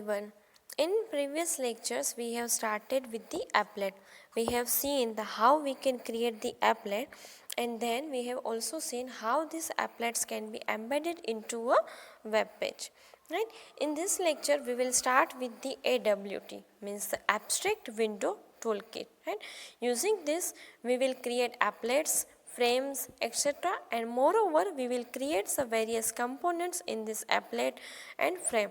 everyone. In previous lectures we have started with the applet. We have seen how we can create the applet, and then we have also seen how these applets can be embedded into a web page. Right? In this lecture we will start with the AWT, means the Abstract Window Toolkit. Right? Using this we will create applets, frames, etc., and moreover we will create some various components in this applet and frame.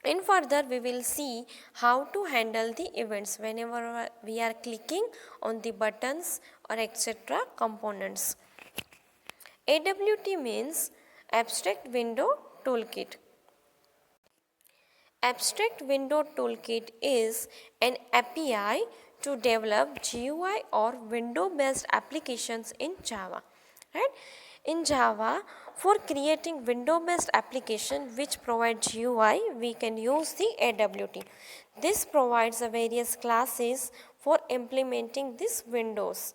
And further we will see how to handle the events whenever we are clicking on the buttons or etc. components. AWT means Abstract Window Toolkit. Abstract Window Toolkit is an API to develop GUI or window-based applications in Java. Right? In Java, for creating window-based application which provide GUI, we can use the AWT. This provides the various classes for implementing these windows.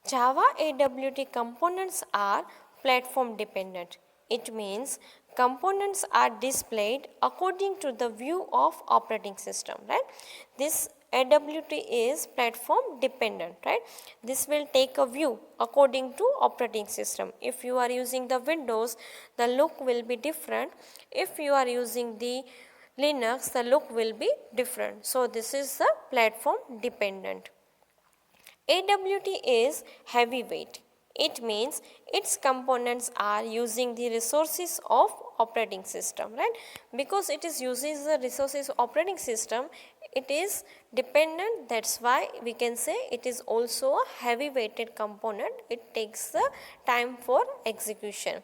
Java AWT components are platform dependent. It means components are displayed according to the view of operating system. Right? This AWT is platform dependent. Right? This will take a view according to operating system. If you are using the Windows, the look will be different. If you are using the Linux, the look will be different. So this is the platform dependent. AWT is heavyweight. It means its components are using the resources of operating system, right? Because it is uses the resources of operating system, it is dependent. That's why we can say it is also a heavy weighted component. It takes the time for execution.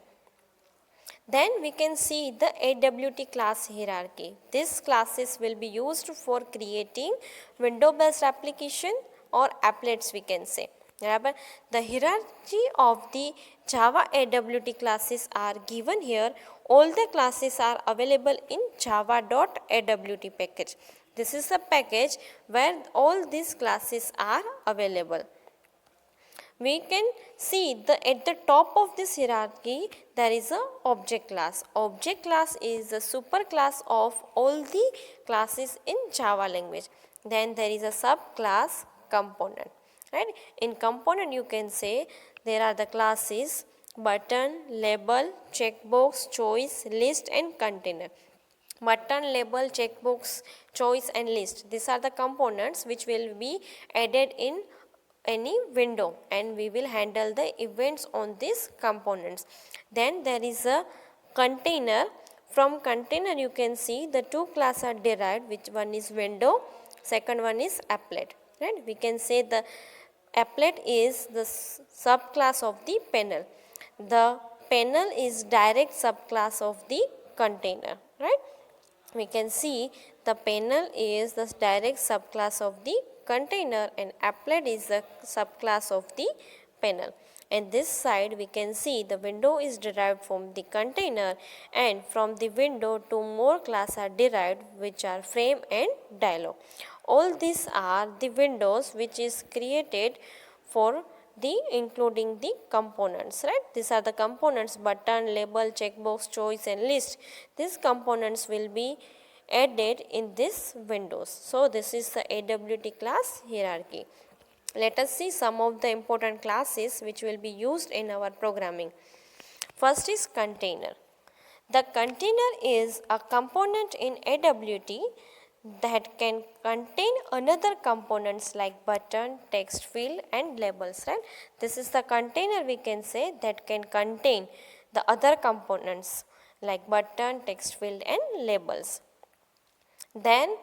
Then we can see the AWT class hierarchy. These classes will be used for creating window-based application or applets, we can say. The hierarchy of the Java AWT classes are given here. All the classes are available in java.awt package. This is the package where all these classes are available. We can see at the top of this hierarchy there is a object class. Object class is the super class of all the classes in Java language. Then there is a subclass component. Right? In component you can say there are the classes button, label, checkbox, choice, list and container. Button, label, checkbox, choice and list. These are the components which will be added in any window, and we will handle the events on these components. Then there is a container. From container you can see the two classes are derived, which one is window, second one is applet. Right? We can say the applet is the subclass of the panel. The panel is direct subclass of the container. Right? We can see the panel is the direct subclass of the container and applet is the subclass of the panel. And this side we can see the window is derived from the container, and from the window two more classes are derived, which are frame and dialog. All these are the windows which is created for the including the components. Right? These are the components button, label, checkbox, choice and list. These components will be added in this windows. So this is the AWT class hierarchy. Let us see some of the important classes which will be used in our programming. First is container. The container is a component in AWT that can contain another components like button, text field and labels. Right? This is the container we can say that can contain the other components like button, text field and labels. Then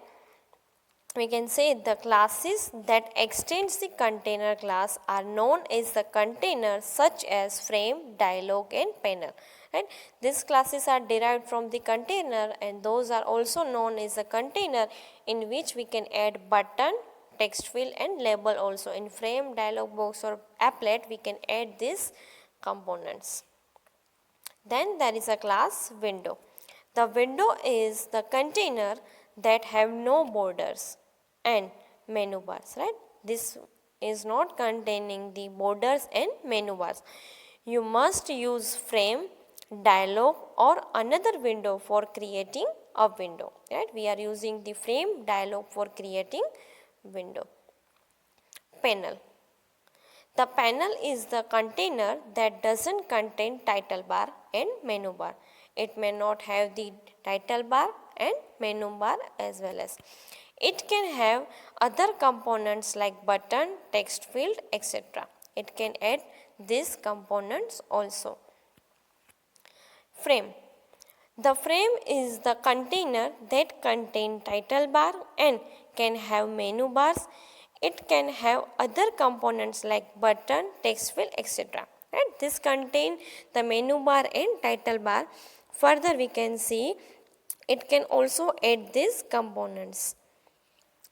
we can say the classes that extends the container class are known as the containers, such as frame, dialog and panel. Right? These classes are derived from the container, and those are also known as the container in which we can add button, text field and label also. In frame, dialog box or applet we can add these components. Then there is a class window. The window is the container that have no borders and menu bars. Right? This is not containing the borders and menu bars. You must use frame, dialog or another window for creating a window, right? We are using the frame dialog for creating window. Panel. The panel is the container that doesn't contain title bar and menu bar. It may not have the title bar and menu bar as well as. It can have other components like button, text field, etc. It can add these components also. Frame. The frame is the container that contains title bar and can have menu bars. It can have other components like button, text field, etc. Right? This contains the menu bar and title bar. Further we can see it can also add these components.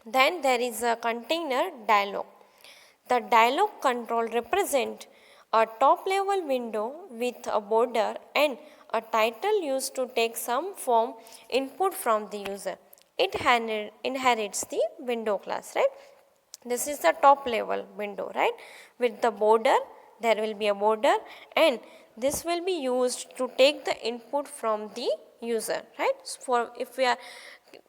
Then there is a container dialog. The dialog control represents a top level window with a border and a title used to take some form input from the user. It inherits the window class, right? This is the top level window, right? With the border, there will be a border and this will be used to take the input from the user, right? So for if we are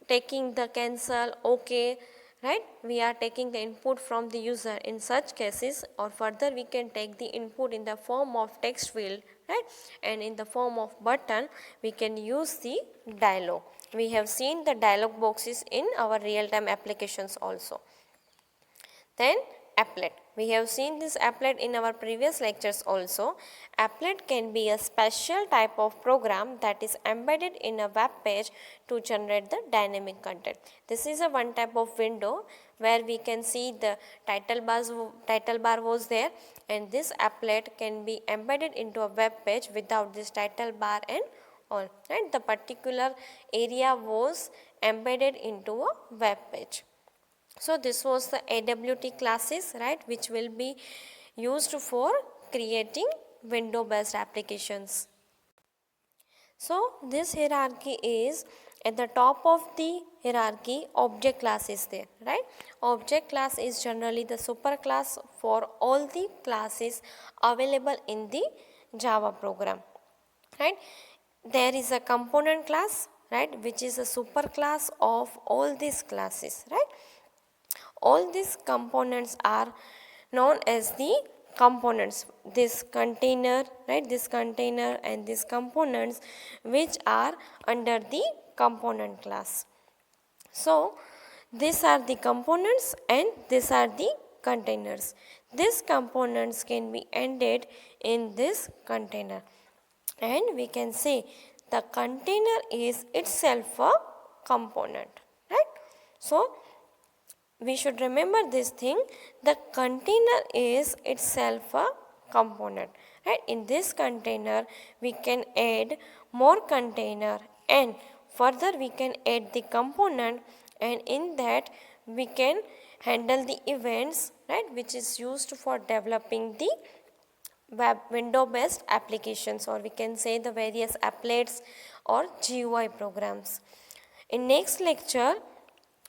taking the cancel, okay, right, we are taking the input from the user in such cases, or further we can take the input in the form of text field, right, and in the form of button we can use the dialog. We have seen the dialog boxes in our real time applications also. Then applet. We have seen this applet in our previous lectures also. Applet can be a special type of program that is embedded in a web page to generate the dynamic content. This is a one type of window where we can see the title bar was there, and this applet can be embedded into a web page without this title bar and all. Right? The particular area was embedded into a web page. So this was the AWT classes, right, which will be used for creating window based applications. So this hierarchy is at the top of the hierarchy, object class is there, right? Object class is generally the super class for all the classes available in the Java program, right? There is a component class, right, which is a super class of all these classes, right? All these components are known as the components. This container, right, this container and these components which are under the component class. So these are the components and these are the containers. These components can be ended in this container, and we can say the container is itself a component, right? So we should remember this thing, the container is itself a component, right? In this container we can add more container and further we can add the component, and in that we can handle the events, right, which is used for developing the web window based applications, or we can say the various applets or GUI programs. In next lecture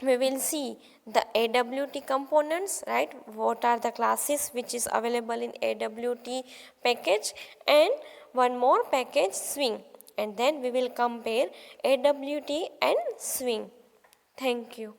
we will see the AWT components, right, what are the classes which is available in AWT package, and one more package swing, and then we will compare AWT and swing. Thank you.